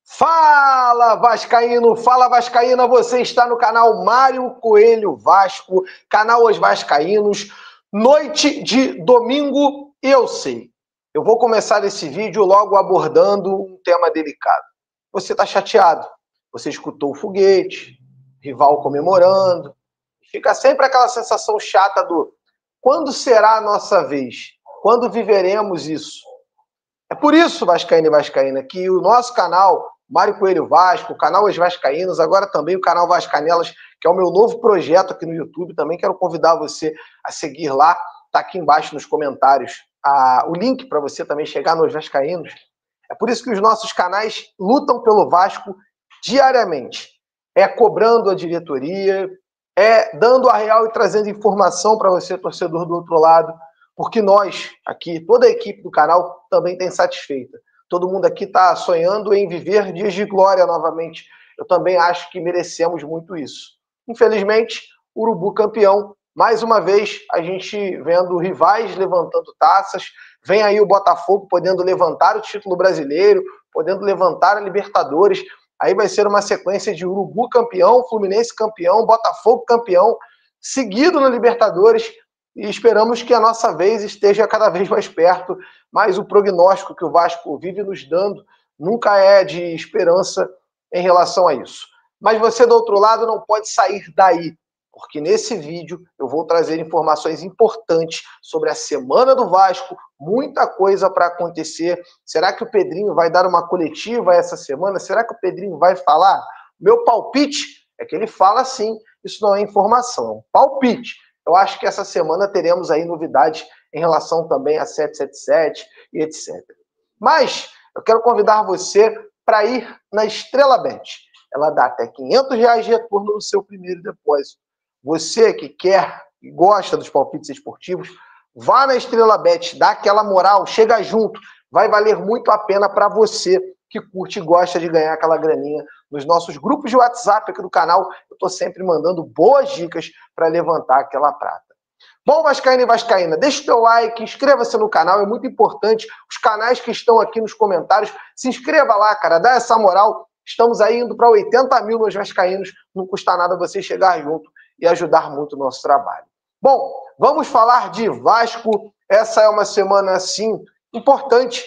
Fala Vascaíno, fala Vascaína, você está no canal Mário Coelho Vasco, canal Os Vascaínos, noite de domingo, eu sei. Eu vou começar esse vídeo logo abordando um tema delicado. Você está chateado, você escutou o foguete, rival comemorando, fica sempre aquela sensação chata do quando será a nossa vez? Quando viveremos isso? É por isso, Vascaíno e Vascaína, que o nosso canal Mário Coelho Vasco, o canal Os Vascaínos, agora também o canal Vascanelas, que é o meu novo projeto aqui no YouTube. Também quero convidar você a seguir lá. Está aqui embaixo nos comentários o link para você também chegar nos Vascaínos. É por isso que os nossos canais lutam pelo Vasco diariamente. É cobrando a diretoria, é dando a real e trazendo informação para você, torcedor do outro lado, porque nós, aqui, toda a equipe do canal também tem satisfeita. Todo mundo aqui está sonhando em viver dias de glória novamente. Eu também acho que merecemos muito isso. Infelizmente, Urubu campeão. Mais uma vez, a gente vendo rivais levantando taças. Vem aí o Botafogo podendo levantar o título brasileiro, podendo levantar a Libertadores. Aí vai ser uma sequência de Urubu campeão, Fluminense campeão, Botafogo campeão, seguido na Libertadores. E esperamos que a nossa vez esteja cada vez mais perto, mas o prognóstico que o Vasco vive nos dando nunca é de esperança em relação a isso. Mas você, do outro lado, não pode sair daí, porque nesse vídeo eu vou trazer informações importantes sobre a semana do Vasco, muita coisa para acontecer. Será que o Pedrinho vai dar uma coletiva essa semana? Será que o Pedrinho vai falar? Meu palpite é que ele fala sim, isso não é informação, é um palpite. Eu acho que essa semana teremos aí novidades em relação também a 777 e etc. Mas eu quero convidar você para ir na Estrela Bet. Ela dá até R$500 de retorno no seu primeiro depósito. Você que quer e gosta dos palpites esportivos, vá na Estrela Bet, dá aquela moral, chega junto. Vai valer muito a pena para você que curte e gosta de ganhar aquela graninha. Nos nossos grupos de WhatsApp aqui do canal, eu estou sempre mandando boas dicas para levantar aquela prata. Bom, Vascaína e Vascaína, deixa o teu like, inscreva-se no canal, é muito importante. Os canais que estão aqui nos comentários, se inscreva lá, cara, dá essa moral. Estamos aí indo para 80 mil nos Vascaínos, não custa nada você chegar junto e ajudar muito o nosso trabalho. Bom, vamos falar de Vasco. Essa é uma semana, assim, importante.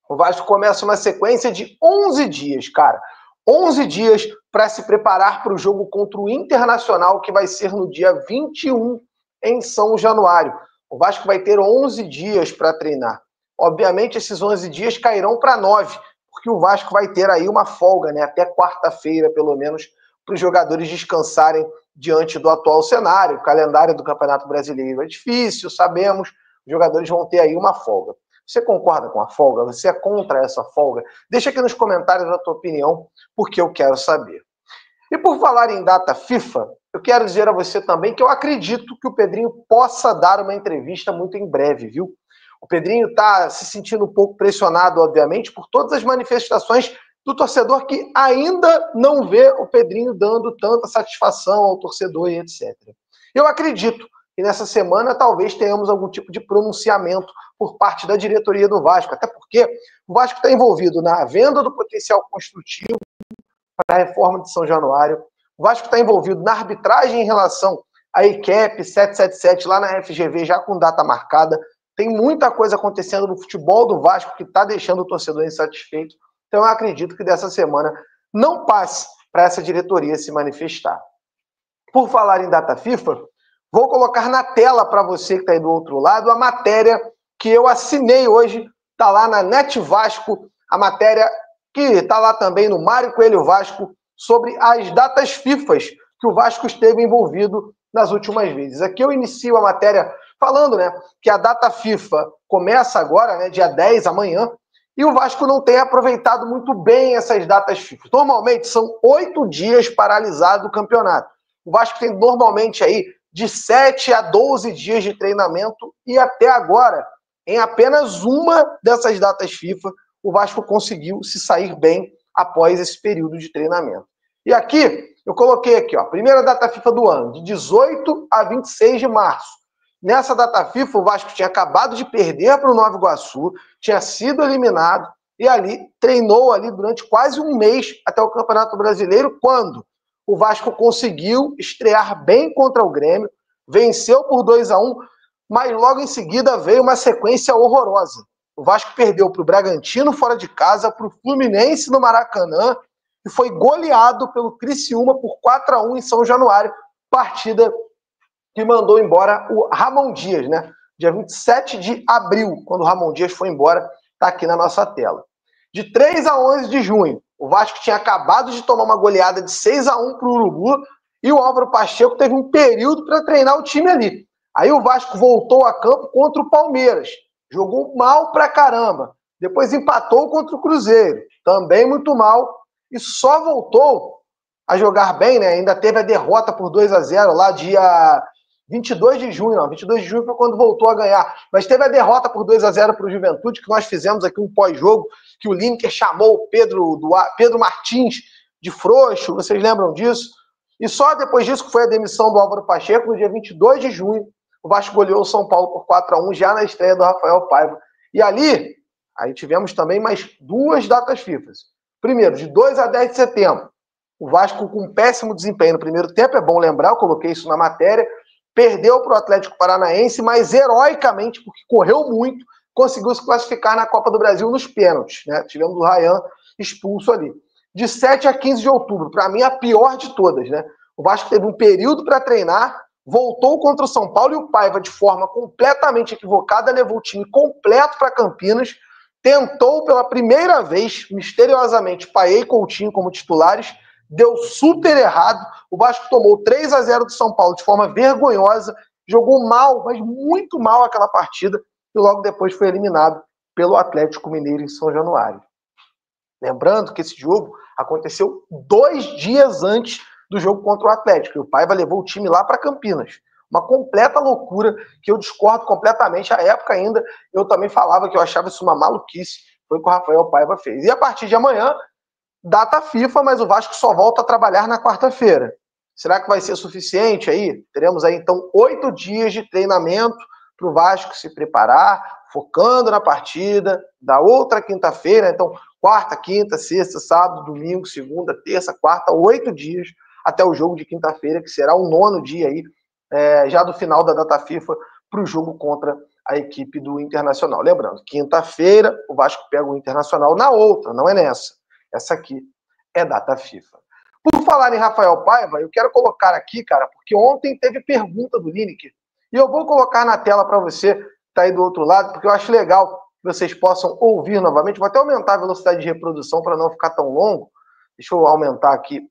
O Vasco começa uma sequência de 11 dias, cara. 11 dias para se preparar para o jogo contra o Internacional, que vai ser no dia 21 em São Januário. O Vasco vai ter 11 dias para treinar. Obviamente, esses 11 dias cairão para 9, porque o Vasco vai ter aí uma folga, né? Até quarta-feira, pelo menos, para os jogadores descansarem diante do atual cenário. O calendário do Campeonato Brasileiro é difícil, sabemos. Os jogadores vão ter aí uma folga. Você concorda com a folga? Você é contra essa folga? Deixa aqui nos comentários a tua opinião, porque eu quero saber. E por falar em data FIFA, eu quero dizer a você também que eu acredito que o Pedrinho possa dar uma entrevista muito em breve, viu? O Pedrinho está se sentindo um pouco pressionado, obviamente, por todas as manifestações do torcedor que ainda não vê o Pedrinho dando tanta satisfação ao torcedor e etc. Eu acredito que nessa semana talvez tenhamos algum tipo de pronunciamento por parte da diretoria do Vasco, até porque o Vasco está envolvido na venda do potencial construtivo para a reforma de São Januário, o Vasco está envolvido na arbitragem em relação à ICAP 777 lá na FGV, já com data marcada. Tem muita coisa acontecendo no futebol do Vasco que está deixando o torcedor insatisfeito. Então eu acredito que dessa semana não passe para essa diretoria se manifestar. Por falar em data FIFA, vou colocar na tela para você que está aí do outro lado a matéria que eu assinei hoje, está lá na Net Vasco, a matéria que está lá também no Mário Coelho Vasco, sobre as datas FIFAs que o Vasco esteve envolvido nas últimas vezes. Aqui eu inicio a matéria falando, né, que a data FIFA começa agora, né, dia 10, amanhã, e o Vasco não tem aproveitado muito bem essas datas FIFA. Normalmente são 8 dias paralisado o campeonato. O Vasco tem normalmente aí de 7 a 12 dias de treinamento e até agora, em apenas uma dessas datas FIFA, o Vasco conseguiu se sair bem após esse período de treinamento. E aqui, eu coloquei aqui, ó, primeira data FIFA do ano, de 18 a 26 de março. Nessa data FIFA, o Vasco tinha acabado de perder para o Nova Iguaçu, tinha sido eliminado, e ali treinou ali durante quase um mês até o Campeonato Brasileiro, quando o Vasco conseguiu estrear bem contra o Grêmio, venceu por 2-1, mas logo em seguida veio uma sequência horrorosa. O Vasco perdeu para o Bragantino fora de casa, para o Fluminense no Maracanã, e foi goleado pelo Criciúma por 4-1 em São Januário, partida que mandou embora o Ramon Dias, né? Dia 27 de abril, quando o Ramon Dias foi embora, está aqui na nossa tela. De 3 a 11 de junho, o Vasco tinha acabado de tomar uma goleada de 6-1 para o Urubu, e o Álvaro Pacheco teve um período para treinar o time ali. Aí o Vasco voltou a campo contra o Palmeiras, jogou mal pra caramba. Depois empatou contra o Cruzeiro, também muito mal, e só voltou a jogar bem, né? Ainda teve a derrota por 2-0 lá dia 22 de junho, não. 22 de junho foi quando voltou a ganhar. Mas teve a derrota por 2-0 para o Juventude, que nós fizemos aqui um pós-jogo, que o Lineker chamou o Pedro Martins de frouxo, vocês lembram disso? E só depois disso que foi a demissão do Álvaro Pacheco, no dia 22 de junho, o Vasco goleou o São Paulo por 4-1, já na estreia do Rafael Paiva. E ali, aí tivemos também mais 2 datas FIFA. Primeiro, de 2 a 10 de setembro, o Vasco com um péssimo desempenho no primeiro tempo, é bom lembrar, eu coloquei isso na matéria, perdeu para o Atlético Paranaense, mas heroicamente, porque correu muito, conseguiu se classificar na Copa do Brasil nos pênaltis, né? Tivemos o Ryan expulso ali. De 7 a 15 de outubro, para mim a pior de todas, né? O Vasco teve um período para treinar, voltou contra o São Paulo e o Paiva, de forma completamente equivocada, levou o time completo para Campinas, tentou pela primeira vez, misteriosamente, Paiva e Coutinho como titulares, deu super errado, o Vasco tomou 3-0 do São Paulo de forma vergonhosa, jogou mal, mas muito mal aquela partida, e logo depois foi eliminado pelo Atlético Mineiro em São Januário. Lembrando que esse jogo aconteceu 2 dias antes do jogo contra o Atlético, e o Paiva levou o time lá para Campinas. Uma completa loucura, que eu discordo completamente. À época ainda, eu também falava que eu achava isso uma maluquice, foi o que o Rafael Paiva fez. E a partir de amanhã, data FIFA, mas o Vasco só volta a trabalhar na quarta-feira. Será que vai ser suficiente aí? Teremos aí, então, 8 dias de treinamento para o Vasco se preparar, focando na partida da outra quinta-feira. Então, quarta, quinta, sexta, sábado, domingo, segunda, terça, quarta, 8 dias até o jogo de quinta-feira, que será o 9º dia aí, já do final da data FIFA, para o jogo contra a equipe do Internacional. Lembrando, quinta-feira o Vasco pega o Internacional na outra, não é nessa. Essa aqui é data FIFA. Por falar em Rafael Paiva, eu quero colocar aqui, cara, porque ontem teve pergunta do Lineker, e eu vou colocar na tela para você que está aí do outro lado, porque eu acho legal que vocês possam ouvir novamente. Vou até aumentar a velocidade de reprodução para não ficar tão longo. Deixa eu aumentar aqui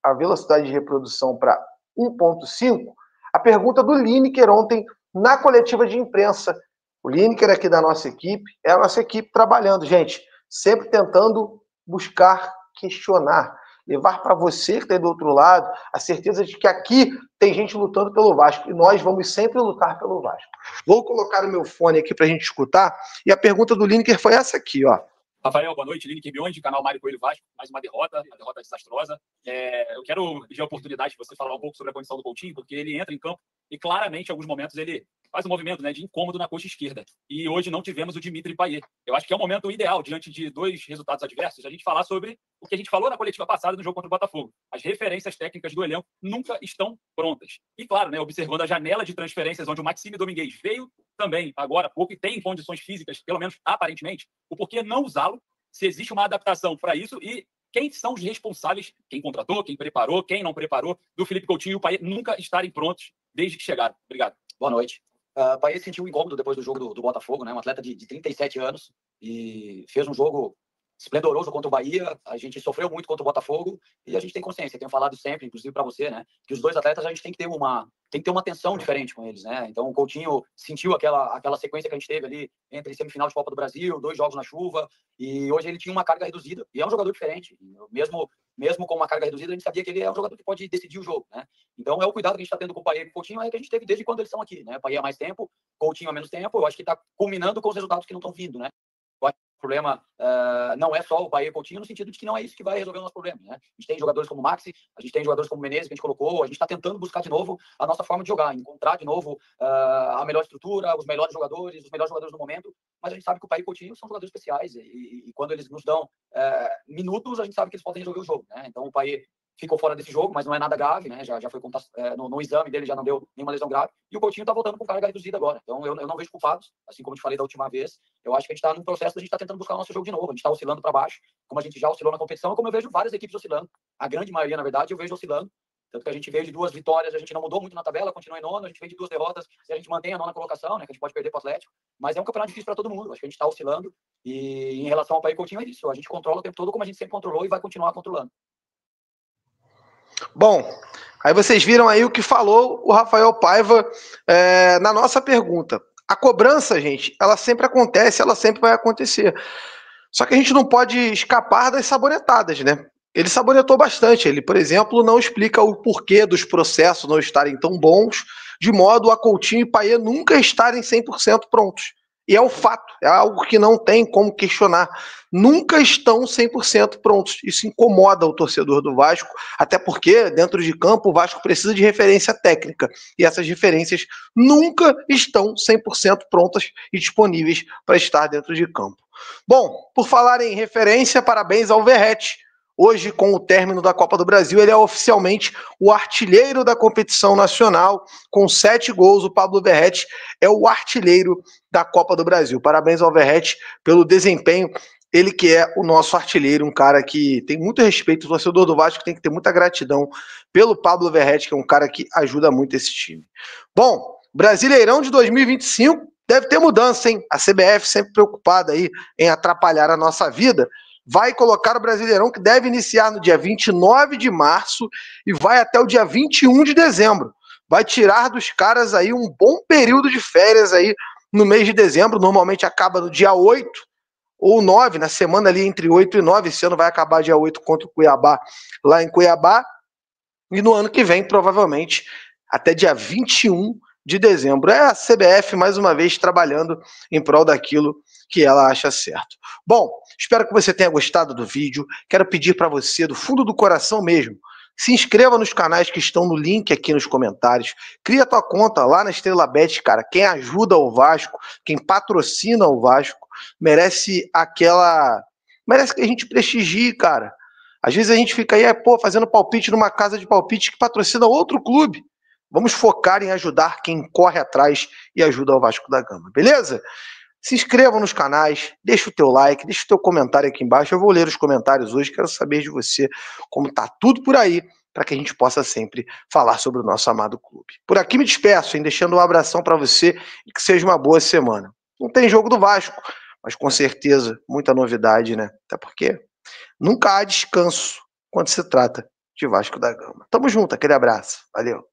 a velocidade de reprodução para 1.5. A pergunta do Lineker ontem na coletiva de imprensa. O Lineker aqui da nossa equipe, é a nossa equipe trabalhando, gente, sempre tentando buscar questionar, levar para você que está aí do outro lado a certeza de que aqui tem gente lutando pelo Vasco, e nós vamos sempre lutar pelo Vasco. Vou colocar o meu fone aqui para a gente escutar, e a pergunta do Lineker foi essa aqui, ó. Rafael, boa noite. Lineker Biondi, canal Mário Coelho Vasco. Mais uma derrota desastrosa. Eu quero pedir a oportunidade de você falar um pouco sobre a condição do Coutinho, porque ele entra em campo e claramente, em alguns momentos, ele faz um movimento, né, de incômodo na coxa esquerda. E hoje não tivemos o Dimitri Payet. Eu acho que é um momento ideal, diante de 2 resultados adversos, a gente falar sobre o que a gente falou na coletiva passada no jogo contra o Botafogo. As referências técnicas do elenco nunca estão prontas. E, claro, né, observando a janela de transferências, onde o Maxime Domingues veio também, agora há pouco, e tem condições físicas, pelo menos aparentemente, o porquê não usá-lo, se existe uma adaptação para isso e quem são os responsáveis, quem contratou, quem preparou, quem não preparou, do Felipe Coutinho e o Payet nunca estarem prontos desde que chegaram. Obrigado. Boa noite. Payet sentiu um incômodo depois do jogo do Botafogo, né? Um atleta de 37 anos e fez um jogo esplendoroso contra o Bahia. A gente sofreu muito contra o Botafogo e a gente tem consciência. Eu tenho falado sempre, inclusive para você, né, que os 2 atletas a gente tem que ter uma atenção diferente com eles, né? Então o Coutinho sentiu aquela sequência que a gente teve ali entre semifinal de Copa do Brasil, 2 jogos na chuva, e hoje ele tinha uma carga reduzida e é um jogador diferente. Mesmo com uma carga reduzida, a gente sabia que ele é um jogador que pode decidir o jogo, né? Então é o cuidado que a gente está tendo com o Payet e com o Coutinho, é que a gente teve desde quando eles estão aqui, né? Payet há mais tempo, Coutinho há menos tempo. Eu acho que está culminando com os resultados que não estão vindo, né? problema não é só o Paê e o Coutinho, no sentido de que não é isso que vai resolver o nosso problema, né? A gente tem jogadores como o Maxi, a gente tem jogadores como o Menezes, que a gente colocou, a gente está tentando buscar de novo a nossa forma de jogar, encontrar de novo a melhor estrutura, os melhores jogadores do momento, mas a gente sabe que o Paê e o Coutinho são jogadores especiais e quando eles nos dão minutos, a gente sabe que eles podem resolver o jogo, né? Então o Paê ficou fora desse jogo, mas não é nada grave, né? Já foi no exame dele, já não deu nenhuma lesão grave. E o Coutinho tá voltando com carga reduzida agora. Então eu não vejo culpados, assim como eu te falei da última vez. Eu acho que a gente tá num processo da gente tá tentando buscar o nosso jogo de novo. A gente tá oscilando para baixo, como a gente já oscilou na competição, e como eu vejo várias equipes oscilando. A grande maioria, na verdade, eu vejo oscilando. Tanto que a gente veio de 2 vitórias, a gente não mudou muito na tabela, continua em nono, a gente veio de 2 derrotas e a gente mantém a nona colocação, né? Que a gente pode perder para o Atlético. Mas é um campeonato difícil para todo mundo. Acho que a gente está oscilando. E em relação ao Paê e Coutinho, é isso. A gente controla o tempo todo como a gente sempre controlou e vai continuar controlando. Bom, aí vocês viram aí o que falou o Rafael Paiva na nossa pergunta. A cobrança, gente, ela sempre acontece, ela sempre vai acontecer. Só que a gente não pode escapar das sabonetadas, né? Ele sabonetou bastante. Ele, por exemplo, não explica o porquê dos processos não estarem tão bons, de modo a Coutinho e Payet nunca estarem 100% prontos. E é um fato, é algo que não tem como questionar. Nunca estão 100% prontos. Isso incomoda o torcedor do Vasco, até porque, dentro de campo, o Vasco precisa de referência técnica. E essas referências nunca estão 100% prontas e disponíveis para estar dentro de campo. Bom, por falar em referência, parabéns ao Verratti. Hoje, com o término da Copa do Brasil, ele é oficialmente o artilheiro da competição nacional. Com 7 gols, o Pablo Verratti é o artilheiro da Copa do Brasil. Parabéns ao Verratti pelo desempenho. Ele que é o nosso artilheiro, um cara que tem muito respeito. O torcedor do Vasco tem que ter muita gratidão pelo Pablo Verratti, que é um cara que ajuda muito esse time. Bom, Brasileirão de 2025 deve ter mudança, hein? A CBF sempre preocupada aí em atrapalhar a nossa vida. Vai colocar o Brasileirão, que deve iniciar no dia 29 de março e vai até o dia 21 de dezembro. Vai tirar dos caras aí um bom período de férias aí no mês de dezembro. Normalmente acaba no dia 8 ou 9, na semana ali entre 8 e 9. Esse ano vai acabar dia 8 contra o Cuiabá, lá em Cuiabá. E no ano que vem, provavelmente, até dia 21 de dezembro. É a CBF, mais uma vez, trabalhando em prol daquilo que ela acha certo. Bom, espero que você tenha gostado do vídeo. Quero pedir para você, do fundo do coração mesmo, se inscreva nos canais que estão no link aqui nos comentários. Cria tua conta lá na Estrela Bet, cara. Quem ajuda o Vasco, quem patrocina o Vasco, merece merece que a gente prestigie, cara. Às vezes a gente fica aí, fazendo palpite numa casa de palpite que patrocina outro clube. Vamos focar em ajudar quem corre atrás e ajuda o Vasco da Gama, beleza? Se inscrevam nos canais, deixa o teu like, deixa o teu comentário aqui embaixo. Eu vou ler os comentários hoje, quero saber de você como tá tudo por aí, para que a gente possa sempre falar sobre o nosso amado clube. Por aqui me despeço, hein, deixando um abração para você e que seja uma boa semana. Não tem jogo do Vasco, mas com certeza muita novidade, né? Até porque nunca há descanso quando se trata de Vasco da Gama. Tamo junto, aquele abraço. Valeu.